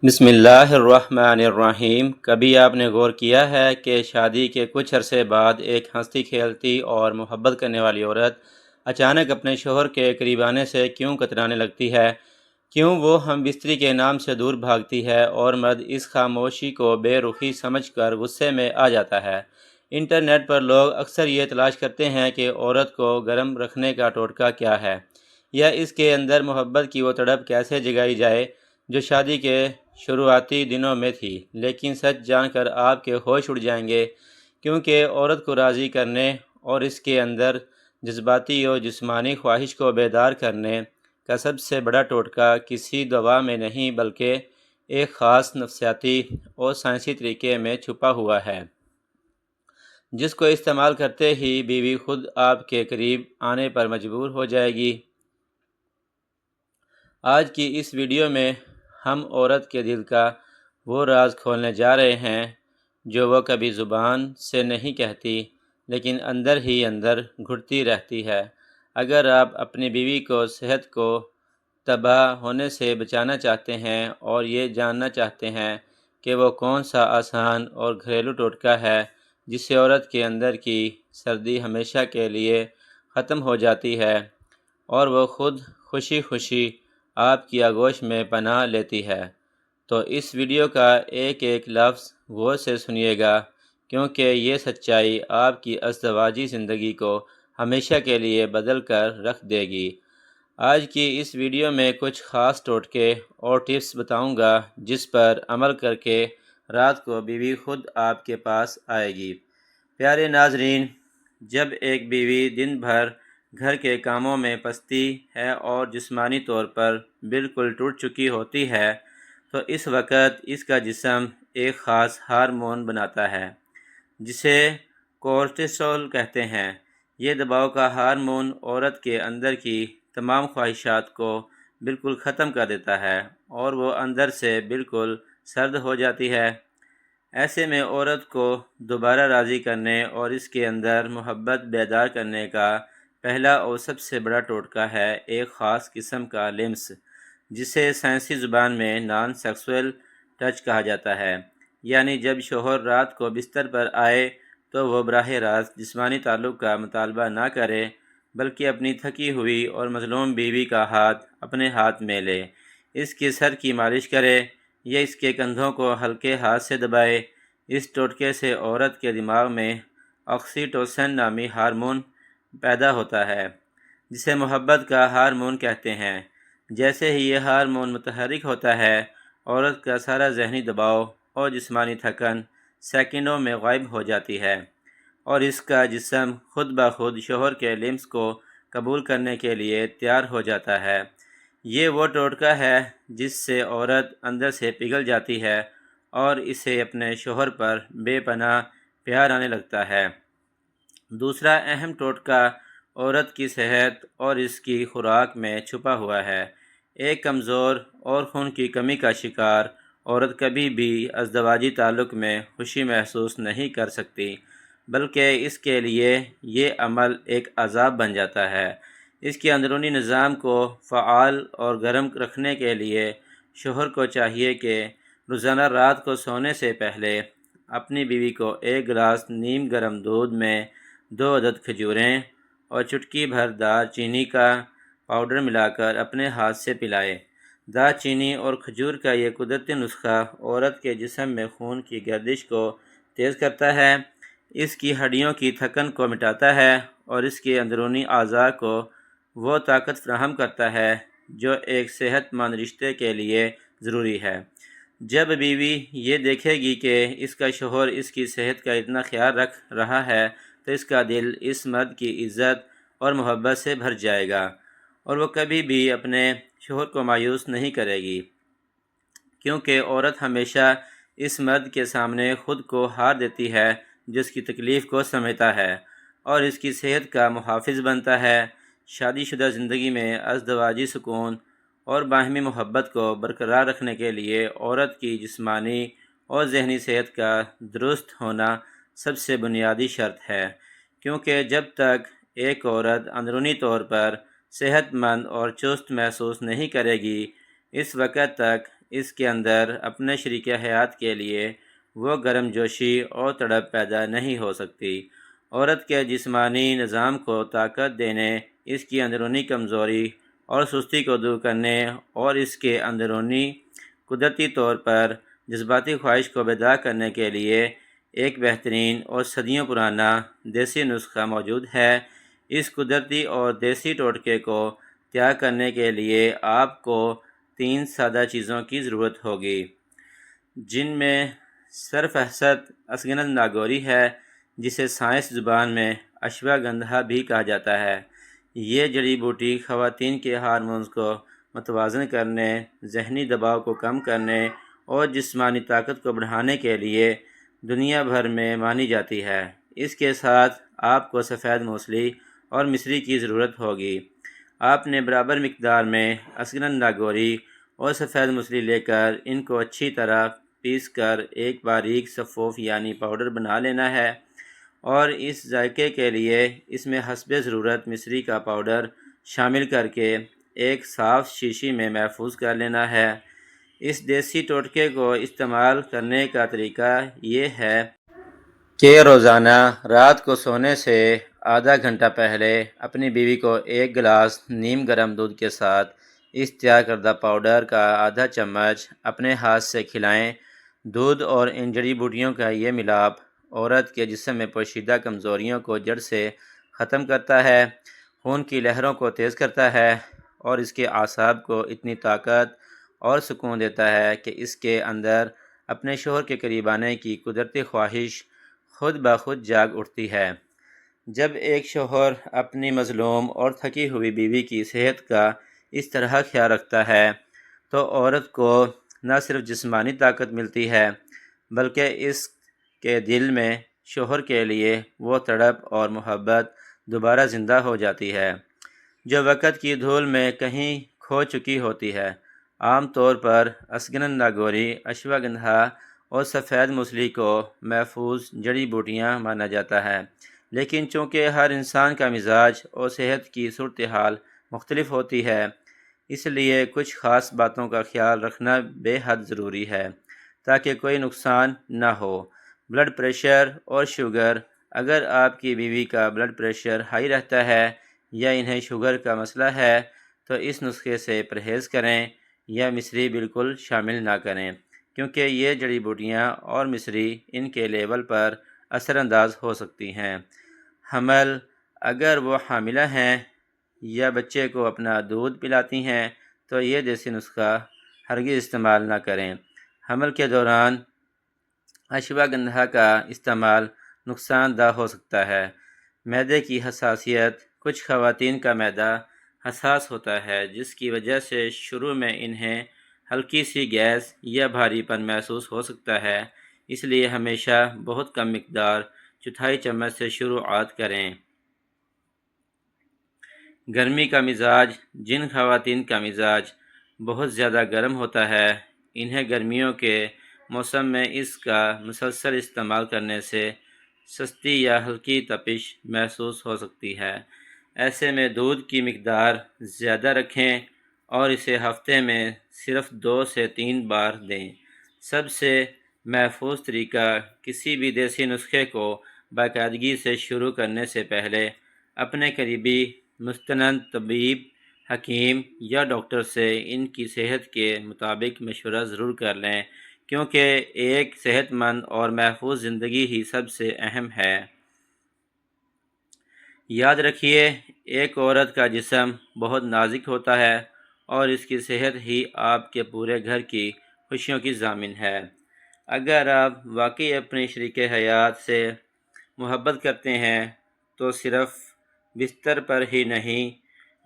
بسم اللہ الرحمن الرحیم۔ کبھی آپ نے غور کیا ہے کہ شادی کے کچھ عرصے بعد ایک ہنستی کھیلتی اور محبت کرنے والی عورت اچانک اپنے شوہر کے قریب آنے سے کیوں کترانے لگتی ہے؟ کیوں وہ ہم بستری کے نام سے دور بھاگتی ہے اور مرد اس خاموشی کو بے رخی سمجھ کر غصے میں آ جاتا ہے؟ انٹرنیٹ پر لوگ اکثر یہ تلاش کرتے ہیں کہ عورت کو گرم رکھنے کا ٹوٹکا کیا ہے، یا اس کے اندر محبت کی وہ تڑپ کیسے جگائی جائے جو شادی کے شروعاتی دنوں میں تھی۔ لیکن سچ جان کر آپ کے ہوش اڑ جائیں گے، کیونکہ عورت کو راضی کرنے اور اس کے اندر جذباتی اور جسمانی خواہش کو بیدار کرنے کا سب سے بڑا ٹوٹکا کسی دوا میں نہیں بلکہ ایک خاص نفسیاتی اور سائنسی طریقے میں چھپا ہوا ہے، جس کو استعمال کرتے ہی بیوی خود آپ کے قریب آنے پر مجبور ہو جائے گی۔ آج کی اس ویڈیو میں ہم عورت کے دل کا وہ راز کھولنے جا رہے ہیں جو وہ کبھی زبان سے نہیں کہتی، لیکن اندر ہی اندر گھٹتی رہتی ہے۔ اگر آپ اپنی بیوی کو صحت کو تباہ ہونے سے بچانا چاہتے ہیں اور یہ جاننا چاہتے ہیں کہ وہ کون سا آسان اور گھریلو ٹوٹکا ہے جس سے عورت کے اندر کی سردی ہمیشہ کے لیے ختم ہو جاتی ہے اور وہ خود خوشی خوشی آپ کی آغوش میں پناہ لیتی ہے، تو اس ویڈیو کا ایک ایک لفظ غور سے سنیے گا، کیونکہ یہ سچائی آپ کی ازدواجی زندگی کو ہمیشہ کے لیے بدل کر رکھ دے گی۔ آج کی اس ویڈیو میں کچھ خاص ٹوٹکے اور ٹپس بتاؤں گا جس پر عمل کر کے رات کو بیوی خود آپ کے پاس آئے گی۔ پیارے ناظرین، جب ایک بیوی دن بھر گھر کے کاموں میں پستی ہے اور جسمانی طور پر بالکل ٹوٹ چکی ہوتی ہے، تو اس وقت اس کا جسم ایک خاص ہارمون بناتا ہے جسے کورٹیسول کہتے ہیں۔ یہ دباؤ کا ہارمون عورت کے اندر کی تمام خواہشات کو بالکل ختم کر دیتا ہے اور وہ اندر سے بالکل سرد ہو جاتی ہے۔ ایسے میں عورت کو دوبارہ راضی کرنے اور اس کے اندر محبت بیدار کرنے کا پہلا اور سب سے بڑا ٹوٹکا ہے ایک خاص قسم کا لمس، جسے سائنسی زبان میں نان سیکسول ٹچ کہا جاتا ہے۔ یعنی جب شوہر رات کو بستر پر آئے تو وہ براہ راست جسمانی تعلق کا مطالبہ نہ کرے، بلکہ اپنی تھکی ہوئی اور مظلوم بیوی کا ہاتھ اپنے ہاتھ میں لے، اس کے سر کی مالش کرے یا اس کے کندھوں کو ہلکے ہاتھ سے دبائے۔ اس ٹوٹکے سے عورت کے دماغ میں آکسی ٹوسن نامی ہارمون پیدا ہوتا ہے، جسے محبت کا ہارمون کہتے ہیں۔ جیسے ہی یہ ہارمون متحرک ہوتا ہے، عورت کا سارا ذہنی دباؤ اور جسمانی تھکن سیکنڈوں میں غائب ہو جاتی ہے اور اس کا جسم خود بخود شوہر کے لمس کو قبول کرنے کے لیے تیار ہو جاتا ہے۔ یہ وہ ٹوٹکا ہے جس سے عورت اندر سے پگھل جاتی ہے اور اسے اپنے شوہر پر بے پناہ پیار آنے لگتا ہے۔ دوسرا اہم ٹوٹکا عورت کی صحت اور اس کی خوراک میں چھپا ہوا ہے۔ ایک کمزور اور خون کی کمی کا شکار عورت کبھی بھی ازدواجی تعلق میں خوشی محسوس نہیں کر سکتی، بلکہ اس کے لیے یہ عمل ایک عذاب بن جاتا ہے۔ اس کے اندرونی نظام کو فعال اور گرم رکھنے کے لیے شوہر کو چاہیے کہ روزانہ رات کو سونے سے پہلے اپنی بیوی کو ایک گلاس نیم گرم دودھ میں 2 عدد کھجوریں اور چٹکی بھر دار چینی کا پاؤڈر ملا کر اپنے ہاتھ سے پلائے۔ دار چینی اور کھجور کا یہ قدرتی نسخہ عورت کے جسم میں خون کی گردش کو تیز کرتا ہے، اس کی ہڈیوں کی تھکن کو مٹاتا ہے اور اس کے اندرونی اعضاء کو وہ طاقت فراہم کرتا ہے جو ایک صحت مند رشتے کے لیے ضروری ہے۔ جب بیوی یہ دیکھے گی کہ اس کا شوہر اس کی صحت کا اتنا خیال رکھ رہا ہے تو اس کا دل اس مرد کی عزت اور محبت سے بھر جائے گا اور وہ کبھی بھی اپنے شوہر کو مایوس نہیں کرے گی، کیونکہ عورت ہمیشہ اس مرد کے سامنے خود کو ہار دیتی ہے جو اس کی تکلیف کو سمجھتا ہے اور اس کی صحت کا محافظ بنتا ہے۔ شادی شدہ زندگی میں ازدواجی سکون اور باہمی محبت کو برقرار رکھنے کے لیے عورت کی جسمانی اور ذہنی صحت کا درست ہونا سب سے بنیادی شرط ہے، کیونکہ جب تک ایک عورت اندرونی طور پر صحت مند اور چست محسوس نہیں کرے گی، اس وقت تک اس کے اندر اپنے شریک حیات کے لیے وہ گرم جوشی اور تڑپ پیدا نہیں ہو سکتی۔ عورت کے جسمانی نظام کو طاقت دینے، اس کی اندرونی کمزوری اور سستی کو دور کرنے اور اس کے اندرونی قدرتی طور پر جذباتی خواہش کو بیدار کرنے کے لیے ایک بہترین اور صدیوں پرانا دیسی نسخہ موجود ہے۔ اس قدرتی اور دیسی ٹوٹکے کو تیار کرنے کے لیے آپ کو 3 سادہ چیزوں کی ضرورت ہوگی، جن میں سرفہرست اسگنن ناگوری ہے، جسے سائنس زبان میں اشواگندھا بھی کہا جاتا ہے۔ یہ جڑی بوٹی خواتین کے ہارمونز کو متوازن کرنے، ذہنی دباؤ کو کم کرنے اور جسمانی طاقت کو بڑھانے کے لیے دنیا بھر میں مانی جاتی ہے۔ اس کے ساتھ آپ کو سفید موصلی اور مصری کی ضرورت ہوگی۔ آپ نے برابر مقدار میں اسگنن ناگوری اور سفید موصلی لے کر ان کو اچھی طرح پیس کر ایک باریک صفوف یعنی پاؤڈر بنا لینا ہے، اور اس ذائقے کے لیے اس میں حسب ضرورت مصری کا پاؤڈر شامل کر کے ایک صاف شیشی میں محفوظ کر لینا ہے۔ اس دیسی ٹوٹکے کو استعمال کرنے کا طریقہ یہ ہے کہ روزانہ رات کو سونے سے آدھا گھنٹہ پہلے اپنی بیوی کو ایک گلاس نیم گرم دودھ کے ساتھ اس تیار کردہ پاؤڈر کا آدھا چمچ اپنے ہاتھ سے کھلائیں۔ دودھ اور ان جڑی بوٹیوں کا یہ ملاپ عورت کے جسم میں پوشیدہ کمزوریوں کو جڑ سے ختم کرتا ہے، خون کی لہروں کو تیز کرتا ہے اور اس کے اعصاب کو اتنی طاقت اور سکون دیتا ہے کہ اس کے اندر اپنے شوہر کے قریب آنے کی قدرتی خواہش خود بخود جاگ اٹھتی ہے۔ جب ایک شوہر اپنی مظلوم اور تھکی ہوئی بیوی کی صحت کا اس طرح خیال رکھتا ہے تو عورت کو نہ صرف جسمانی طاقت ملتی ہے بلکہ اس کے دل میں شوہر کے لیے وہ تڑپ اور محبت دوبارہ زندہ ہو جاتی ہے جو وقت کی دھول میں کہیں کھو چکی ہوتی ہے۔ عام طور پر اسگنن ناگوری، اشواگندھا اور سفید موصلی کو محفوظ جڑی بوٹیاں مانا جاتا ہے، لیکن چونکہ ہر انسان کا مزاج اور صحت کی صورتحال مختلف ہوتی ہے، اس لیے کچھ خاص باتوں کا خیال رکھنا بے حد ضروری ہے تاکہ کوئی نقصان نہ ہو۔ بلڈ پریشر اور شوگر: اگر آپ کی بیوی کا بلڈ پریشر ہائی رہتا ہے یا انہیں شوگر کا مسئلہ ہے تو اس نسخے سے پرہیز کریں یا مصری بالکل شامل نہ کریں، کیونکہ یہ جڑی بوٹیاں اور مصری ان کے لیول پر اثر انداز ہو سکتی ہیں۔ حمل: اگر وہ حاملہ ہیں یا بچے کو اپنا دودھ پلاتی ہیں تو یہ دیسی نسخہ ہرگز استعمال نہ کریں۔ حمل کے دوران اشواگندھا کا استعمال نقصان دہ ہو سکتا ہے۔ معدے کی حساسیت: کچھ خواتین کا معدہ حساس ہوتا ہے جس کی وجہ سے شروع میں انہیں ہلکی سی گیس یا بھاری پن محسوس ہو سکتا ہے، اس لیے ہمیشہ بہت کم مقدار چوتھائی چمچ سے شروعات کریں۔ گرمی کا مزاج: جن خواتین کا مزاج بہت زیادہ گرم ہوتا ہے انہیں گرمیوں کے موسم میں اس کا مسلسل استعمال کرنے سے سستی یا ہلکی تپش محسوس ہو سکتی ہے۔ ایسے میں دودھ کی مقدار زیادہ رکھیں اور اسے ہفتے میں صرف 2 سے 3 بار دیں۔ سب سے محفوظ طریقہ: کسی بھی دیسی نسخے کو باقاعدگی سے شروع کرنے سے پہلے اپنے قریبی مستند طبیب، حکیم یا ڈاکٹر سے ان کی صحت کے مطابق مشورہ ضرور کر لیں، کیونکہ ایک صحت مند اور محفوظ زندگی ہی سب سے اہم ہے۔ یاد رکھیے، ایک عورت کا جسم بہت نازک ہوتا ہے اور اس کی صحت ہی آپ کے پورے گھر کی خوشیوں کی ضامن ہے۔ اگر آپ واقعی اپنی شریک حیات سے محبت کرتے ہیں تو صرف بستر پر ہی نہیں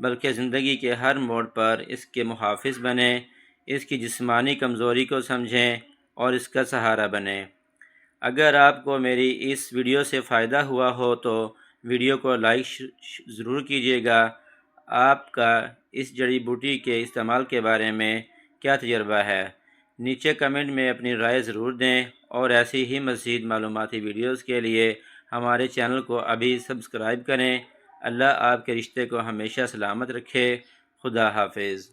بلکہ زندگی کے ہر موڑ پر اس کے محافظ بنیں، اس کی جسمانی کمزوری کو سمجھیں اور اس کا سہارا بنیں۔ اگر آپ کو میری اس ویڈیو سے فائدہ ہوا ہو تو ویڈیو کو لائک ضرور کیجیے گا۔ آپ کا اس جڑی بوٹی کے استعمال کے بارے میں کیا تجربہ ہے؟ نیچے کمنٹ میں اپنی رائے ضرور دیں، اور ایسی ہی مزید معلوماتی ویڈیوز کے لیے ہمارے چینل کو ابھی سبسکرائب کریں۔ اللہ آپ کے رشتے کو ہمیشہ سلامت رکھے۔ خدا حافظ۔